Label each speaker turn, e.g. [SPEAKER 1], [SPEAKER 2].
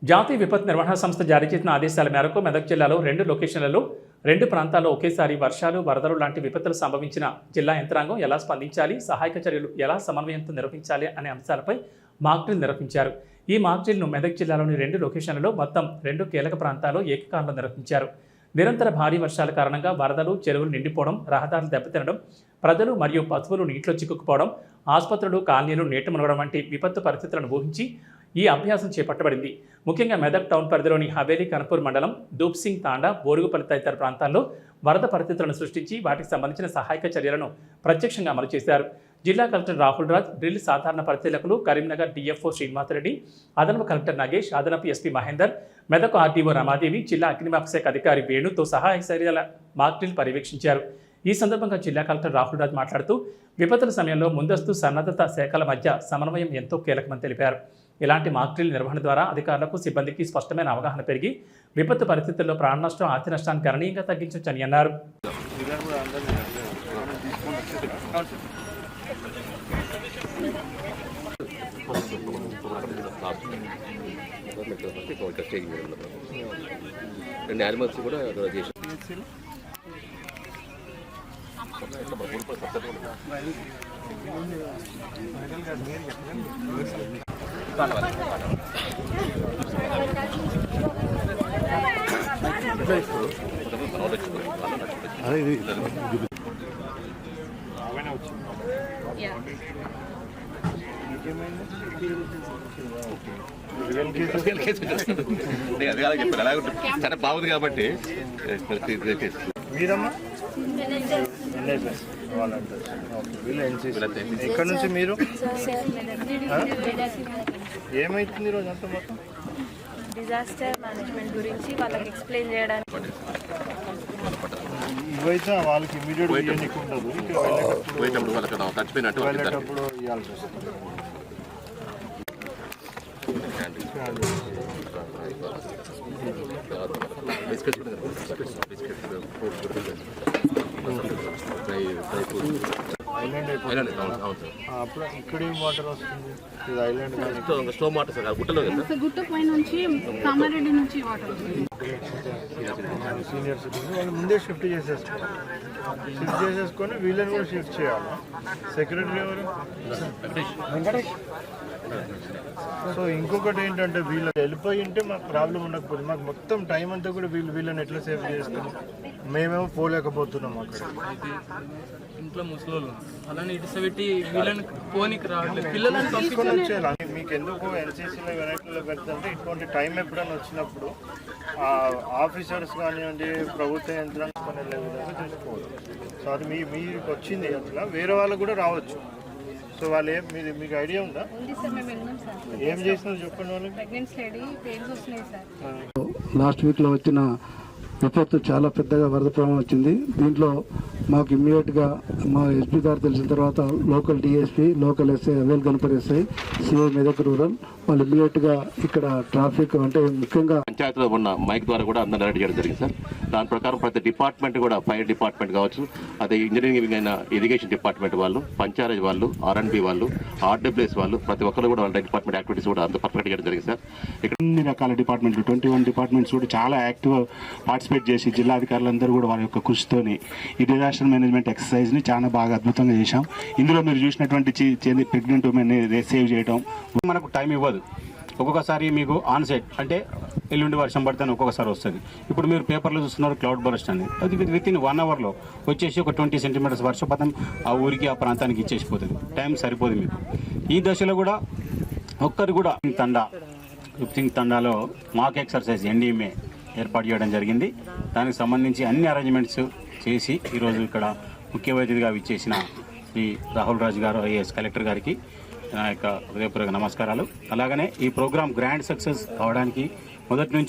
[SPEAKER 1] జాతీయ విపత్తు నిర్వహణ సంస్థ జారీ చేసిన ఆదేశాల మేరకు మెదక్ జిల్లాలో 2 లొకేషన్లలో 2 ప్రాంతాల్లో ఒకేసారి వర్షాలు, వరదలు లాంటి విపత్తులు సంభవించిన జిల్లా యంత్రాంగం ఎలా స్పందించాలి, సహాయక చర్యలు ఎలా సమన్వయంతో నిర్వహించాలి అనే అంశాలపై మాక్ డ్రిల్ నిర్వహించారు. ఈ మాక్ డ్రిల్ను మెదక్ జిల్లాలోని 2 లొకేషన్లలో మొత్తం 2 కీలక ప్రాంతాల్లో ఏకకాలంలో నిర్వహించారు. నిరంతర భారీ వర్షాల కారణంగా వరదలు, చెరువులు నిండిపోవడం, రహదారులు దెబ్బతినడం, ప్రజలు మరియు పశువులు నీటిలో చిక్కుకుపోవడం, ఆసుపత్రులు, కాలనీలు నీట మునగడం వంటి విపత్తు పరిస్థితులను ఊహించి ఈ అభ్యాసం చేపట్టబడింది. ముఖ్యంగా మెదక్ టౌన్ పరిధిలోని హవేలీ, కనపూర్ మండలం, దూప్సింగ్ తాండా, బోరుగుపల్లి తదితర ప్రాంతాల్లో వరద పరిస్థితులను సృష్టించి వాటికి సంబంధించిన సహాయక చర్యలను ప్రత్యక్షంగా అమలు చేశారు. జిల్లా కలెక్టర్ రాహుల్ రాజ్, డ్రిల్ సాధారణ పరిశీలకులు, కరీంనగర్ డిఎఫ్ఓ శ్రీనివాసరెడ్డి, అదనపు కలెక్టర్ నాగేష్, అదనపు ఎస్పీ మహేందర్, మెదక్ ఆర్టీఓ రమాదేవి, జిల్లా అగ్నిమాపక శాఖ అధికారి వేణుతో సహాయక చర్యల మాక్ డ్రిల్ పర్యవేక్షించారు. ఈ సందర్భంగా జిల్లా కలెక్టర్ రాహుల్ రాజ్ మాట్లాడుతూ విపత్తుల సమయంలో ముందస్తు సన్నద్ధత శాఖల మధ్య సమన్వయం ఎంతో కీలకమని తెలిపారు. ఇలాంటి మాక్ డ్రిల్ నిర్వహణ ద్వారా అధికారులకు, సిబ్బందికి స్పష్టమైన అవగాహన పెరిగి విపత్తు పరిస్థితుల్లో ప్రాణ నష్టం, ఆస్తి నష్టాన్ని గణనీయంగా తగ్గించవచ్చని అన్నారు.
[SPEAKER 2] యానిమల్స్ కూడా చాలా బాగుంది కాబట్టి
[SPEAKER 3] ఎక్కడ నుంచి మీరు ఏమైతుంది రోజు అంతా మొత్తం
[SPEAKER 4] డిజాస్టర్ మేనేజ్మెంట్ గురించి వాళ్ళకి ఎక్స్ప్లెయిన్ చేయడానికి
[SPEAKER 3] ఇవైతే వాళ్ళకి ఇమీడియట్ ఇవ్వడానికి ఉండదు, వెళ్ళేటప్పుడు ఇవ్వాల్సి వస్తుంది. అప్పుడు ఇక్కడ ఏం వాటర్ వస్తుంది? ఇది ఐలాండ్
[SPEAKER 2] స్టోమ్ వాటర్ సార్, గుట్టలో
[SPEAKER 5] గుట్ట పై నుంచి కామారెడ్డి నుంచి వాటర్
[SPEAKER 3] సీనియర్ సిటిజన్ వాళ్ళు ముందే షిఫ్ట్ చేసేసుకొని వీళ్ళని కూడా షిఫ్ట్ చేయాలి. సెక్రటరీ ఎవరు? వెంకటేష్. సో ఇంకొకటి ఏంటంటే వీళ్ళు వెళ్ళిపోయి ఉంటే మాకు ప్రాబ్లం ఉండకపోతే మాకు మొత్తం టైం అంతా కూడా వీళ్ళని ఎట్లా సేవ్ చేస్తాం, మేమేమో పోలేకపోతున్నాం. అక్కడ
[SPEAKER 6] ఇంట్లో ముసలోళ్ళు అలానే ఇటు పెట్టి వీళ్ళని పోనీకి రావట్లేదు, పిల్లలని
[SPEAKER 3] తీసుకొని వచ్చేయాలి. మీకు ఎందుకు ఎన్సీసీలో వెరైటీలో పెడుతుంటే ఇటువంటి టైం ఎప్పుడైనా వచ్చినప్పుడు ఆఫీసర్స్ కానివ్వండి, ప్రభుత్వ యంత్రాంగం వెళ్ళే విధంగా చూసుకోవాలి. సో అది మీకు వచ్చింది, అట్లా వేరే వాళ్ళకు కూడా రావచ్చు. సో వాళ్ళు మీకు ఐడియా ఉందా? ఏం చేసినారు చెప్పండి వాళ్ళకి.
[SPEAKER 7] లాస్ట్ వీక్లో వచ్చిన విపత్తు చాలా పెద్దగా వరద ప్రమాదం వచ్చింది. దీంట్లో మాకు ఇమ్మీడియట్గా మా ఎస్పీ గారు తెలిసిన తర్వాత లోకల్ డిఎస్పీ, లోకల్ ఎస్ఐ, అవేల్ Ganapathi SI, CI Medak rural వాళ్ళు ఇమ్మీడియట్గా ఇక్కడ ట్రాఫిక్ అంటే ముఖ్యంగా
[SPEAKER 2] పంచాయతీలో ఉన్న మైక్ ద్వారా కూడా అందరూ అలర్ట్ చేయడం జరిగింది సార్. దాని ప్రకారం ప్రతి డిపార్ట్మెంట్ కూడా, ఫైర్ డిపార్ట్మెంట్ కావచ్చు, అదే ఇంజనీరింగ్ అయిన ఇరిగేషన్ డిపార్ట్మెంట్ వాళ్ళు, పంచాయతీ వాళ్ళు, ఆర్ఎండ్బి వాళ్ళు, ఆర్డబ్ల్యూఎస్ వాళ్ళు, ప్రతి ఒక్కరు కూడా వాళ్ళ డిపార్ట్మెంట్ యాక్టివిటీస్ కూడా అంత పర్ఫెక్ట్ చేయడం జరిగింది సార్.
[SPEAKER 8] ఇక్కడ అన్ని రకాల డిపార్ట్మెంట్లు 21 డిపార్ట్మెంట్స్ కూడా చాలా యాక్టివ్ పార్టిసిపేట్ చేసి జిల్లాధికారులందరూ కూడా వారి యొక్క కృషితోని ఈ డిజాస్టర్ మేనేజ్మెంట్ ఎక్సర్సైజ్ని చాలా బాగా అద్భుతంగా చేశాం. ఇందులో మీరు చూసినటువంటి ప్రెగ్నెంట్ ఉమెన్ని సేవ్ చేయడం మనకు టైం ఇవ్వదు. ఒక్కొక్కసారి మీకు ఆన్సెట్ అంటే ఎల్లుండి వర్షం పడితే ఒక్కొక్కసారి వస్తుంది. ఇప్పుడు మీరు పేపర్లో చూస్తున్నారు క్లౌడ్ బరస్ట్ అని, అది వితిన్ 1 అవర్లో వచ్చేసి ఒక 20 సెంటీమీటర్స్ వర్షపాతం ఆ ఊరికి, ఆ ప్రాంతానికి ఇచ్చేసిపోతుంది. టైం సరిపోదు మీకు. ఈ దశలో కూడా ఒక్కరు కూడా తండాలో మాక్ ఎక్సర్సైజ్ ఎన్డీఎంఏ ఏర్పాటు చేయడం జరిగింది. దానికి సంబంధించి అన్ని అరేంజ్మెంట్స్ చేసి ఈరోజు ఇక్కడ ముఖ్య అతిథిగా విచ్చేసిన శ్రీ రాహుల్ రాజ్ గారు, ఐఏఎస్ కలెక్టర్ గారికి నా యొక్క హృదయపూర్వక నమస్కారాలు. అలాగనే ఈ ప్రోగ్రామ్ గ్రాండ్ సక్సెస్ అవడానికి మొదటి నుంచి